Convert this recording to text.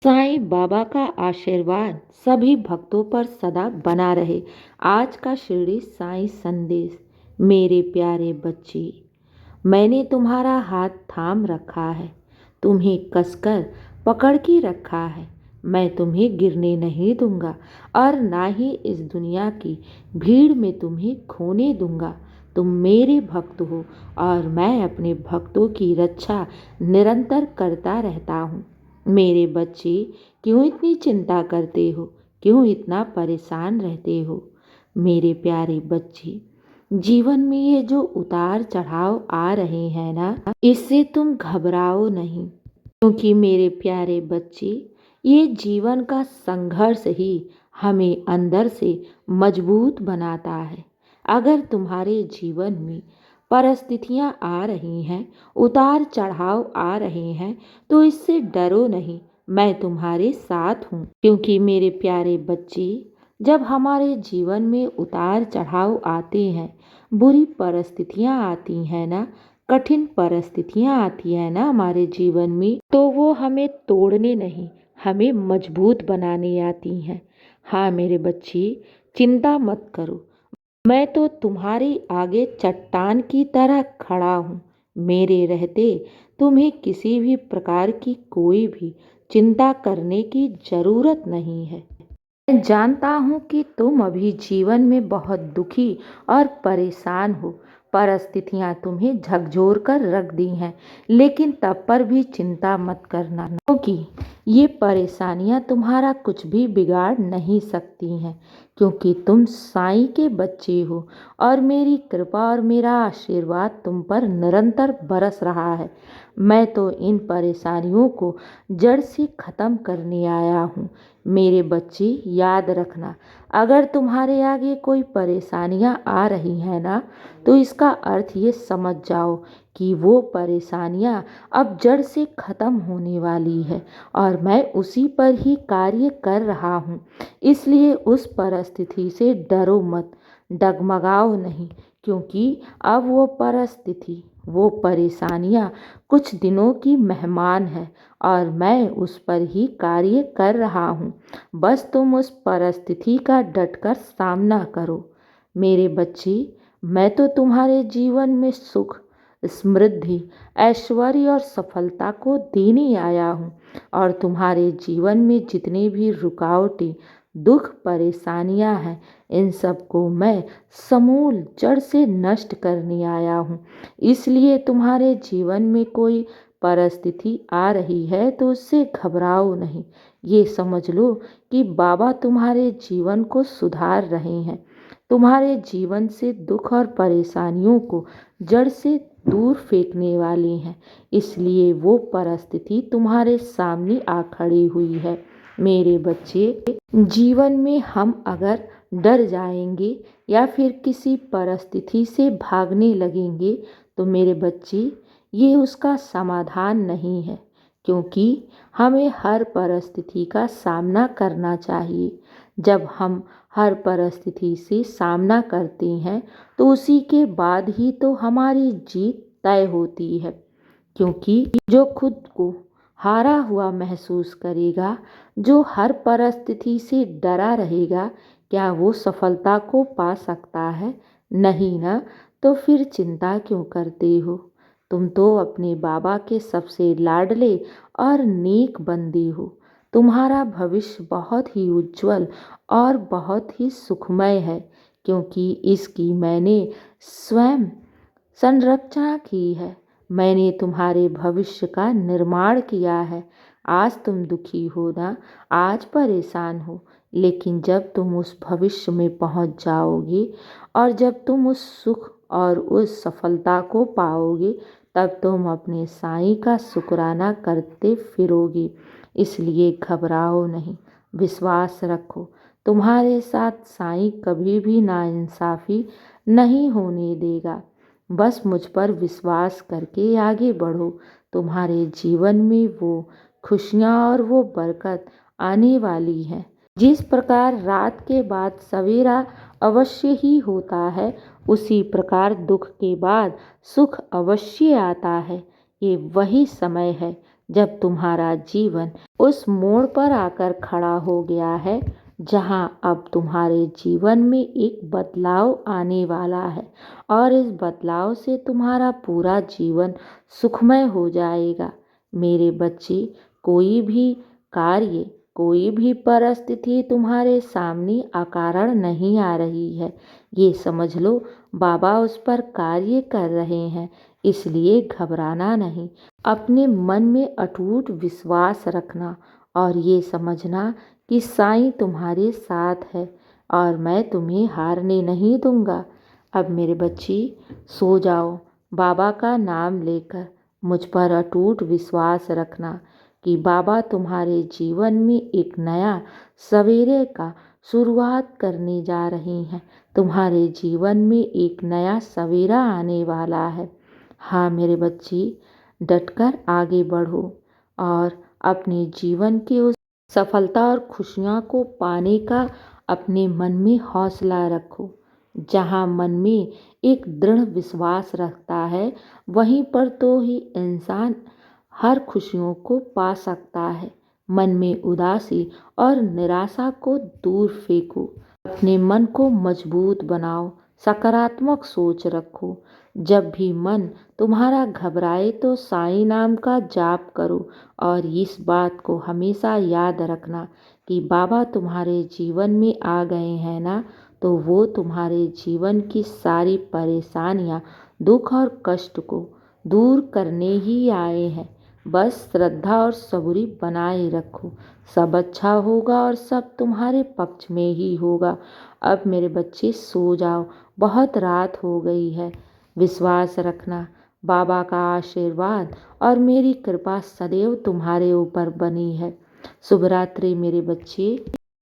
साईं बाबा का आशीर्वाद सभी भक्तों पर सदा बना रहे। आज का शिरडी साईं संदेश। मेरे प्यारे बच्चे, मैंने तुम्हारा हाथ थाम रखा है, तुम्हें कसकर पकड़ के रखा है। मैं तुम्हें गिरने नहीं दूंगा और ना ही इस दुनिया की भीड़ में तुम्हें खोने दूंगा। तुम मेरे भक्त हो और मैं अपने भक्तों की रक्षा निरंतर करता रहता हूँ। मेरे बच्चे, क्यों इतनी चिंता करते हो? क्यों इतना परेशान रहते हो? मेरे प्यारे बच्चे, जीवन में ये जो उतार चढ़ाव आ रहे हैं ना, इससे तुम घबराओ नहीं, क्योंकि मेरे प्यारे बच्चे, ये जीवन का संघर्ष ही हमें अंदर से मजबूत बनाता है। अगर तुम्हारे जीवन में परिस्थितियां आ रही हैं, उतार चढ़ाव आ रहे हैं, तो इससे डरो नहीं, मैं तुम्हारे साथ हूँ। क्योंकि मेरे प्यारे बच्चे, जब हमारे जीवन में उतार चढ़ाव आते हैं, बुरी परिस्थितियां आती हैं ना, कठिन परिस्थितियां आती हैं ना हमारे जीवन में, तो वो हमें तोड़ने नहीं, हमें मजबूत बनाने आती हैं। हाँ मेरे बच्चे, चिंता मत करो, मैं तो तुम्हारे आगे चट्टान की तरह खड़ा हूँ। मेरे रहते तुम्हें किसी भी प्रकार की कोई भी चिंता करने की जरूरत नहीं है। मैं जानता हूँ कि तुम अभी जीवन में बहुत दुखी और परेशान हो। परिस्थितियाँ तुम्हें झकझोर कर रख दी हैं, लेकिन तब पर भी चिंता मत करना, क्योंकि ये परेशानियाँ तुम्हारा कुछ भी बिगाड़ नहीं सकती हैं। क्योंकि तुम साईं के बच्चे हो और मेरी कृपा और मेरा आशीर्वाद तुम पर निरंतर बरस रहा है। मैं तो इन परेशानियों को जड़ से ख़त्म करने आया हूँ। मेरे बच्चे, याद रखना, अगर तुम्हारे आगे कोई परेशानियां आ रही हैं ना, तो इसका अर्थ ये समझ जाओ कि वो परेशानियां अब जड़ से ख़त्म होने वाली है और मैं उसी पर ही कार्य कर रहा हूँ। इसलिए उस परिस्थिति से डरो मत, डगमगाओ नहीं, क्योंकि अब वो परिस्थिति, वो परेशानियां कुछ दिनों की मेहमान है और मैं उस पर ही कार्य कर रहा हूँ। बस तुम उस परिस्थिति का डटकर सामना करो। मेरे बच्चे, मैं तो तुम्हारे जीवन में सुख, समृद्धि, ऐश्वर्य और सफलता को देने आया हूँ और तुम्हारे जीवन में जितने भी रुकावटें, दुख, परेशानियां हैं, इन सब को मैं समूल जड़ से नष्ट करने आया हूँ। इसलिए तुम्हारे जीवन में कोई परिस्थिति आ रही है तो उससे घबराओ नहीं। ये समझ लो कि बाबा तुम्हारे जीवन को सुधार रहे हैं, तुम्हारे जीवन से दुख और परेशानियों को जड़ से दूर फेंकने वाले हैं। इसलिए वो परिस्थिति तुम्हारे सामने आ खड़ी हुई है। मेरे बच्चे, जीवन में हम अगर डर जाएंगे या फिर किसी परिस्थिति से भागने लगेंगे, तो मेरे बच्चे, ये उसका समाधान नहीं है। क्योंकि हमें हर परिस्थिति का सामना करना चाहिए। जब हम हर परिस्थिति से सामना करते हैं, तो उसी के बाद ही तो हमारी जीत तय होती है। क्योंकि जो खुद को हारा हुआ महसूस करेगा, जो हर परिस्थिति से डरा रहेगा, क्या वो सफलता को पा सकता है? नहीं ना। तो फिर चिंता क्यों करते हो? तुम तो अपने बाबा के सबसे लाडले और नेक बंदे हो। तुम्हारा भविष्य बहुत ही उज्जवल और बहुत ही सुखमय है, क्योंकि इसकी मैंने स्वयं संरचना की है। मैंने तुम्हारे भविष्य का निर्माण किया है। आज तुम दुखी हो ना, आज परेशान हो, लेकिन जब तुम उस भविष्य में पहुंच जाओगे और जब तुम उस सुख और उस सफलता को पाओगे, तब तुम अपने साईं का शुक्राना करते फिरोगे। इसलिए घबराओ नहीं, विश्वास रखो, तुम्हारे साथ साईं कभी भी नाइंसाफ़ी नहीं होने देगा। बस मुझ पर विश्वास करके आगे बढ़ो। तुम्हारे जीवन में वो खुशियाँ और वो बरकत आने वाली है। जिस प्रकार रात के बाद सवेरा अवश्य ही होता है, उसी प्रकार दुख के बाद सुख अवश्य आता है। ये वही समय है जब तुम्हारा जीवन उस मोड़ पर आकर खड़ा हो गया है जहां अब तुम्हारे जीवन में एक बदलाव आने वाला है और इस बदलाव से तुम्हारा पूरा जीवन सुखमय हो जाएगा। मेरे बच्चे, कोई भी कार्य, कोई भी परिस्थिति तुम्हारे सामने अकारण नहीं आ रही है। ये समझ लो, बाबा उस पर कार्य कर रहे हैं, इसलिए घबराना नहीं। अपने मन में अटूट विश्वास रखना और ये समझना कि साईं तुम्हारे साथ है और मैं तुम्हें हारने नहीं दूंगा। अब मेरे बच्चे, सो जाओ। बाबा का नाम लेकर मुझ पर अटूट विश्वास रखना कि बाबा तुम्हारे जीवन में एक नया सवेरे का शुरुआत करने जा रही हैं। तुम्हारे जीवन में एक नया सवेरा आने वाला है। हाँ मेरे बच्चे, डटकर आगे बढ़ो और अपने जीवन के उस सफलता और खुशियाँ को पाने का अपने मन में हौसला रखो। जहाँ मन में एक दृढ़ विश्वास रखता है, वहीं पर तो ही इंसान हर खुशियों को पा सकता है। मन में उदासी और निराशा को दूर फेंको। अपने मन को मजबूत बनाओ, सकारात्मक सोच रखो। जब भी मन तुम्हारा घबराए तो साईं नाम का जाप करो और इस बात को हमेशा याद रखना कि बाबा तुम्हारे जीवन में आ गए हैं ना, तो वो तुम्हारे जीवन की सारी परेशानियां, दुख और कष्ट को दूर करने ही आए हैं। बस श्रद्धा और सबूरी बनाए रखो, सब अच्छा होगा और सब तुम्हारे पक्ष में ही होगा। अब मेरे बच्चे सो जाओ, बहुत रात हो गई है। विश्वास रखना, बाबा का आशीर्वाद और मेरी कृपा सदैव तुम्हारे ऊपर बनी है। शुभ रात्रि मेरे बच्चे।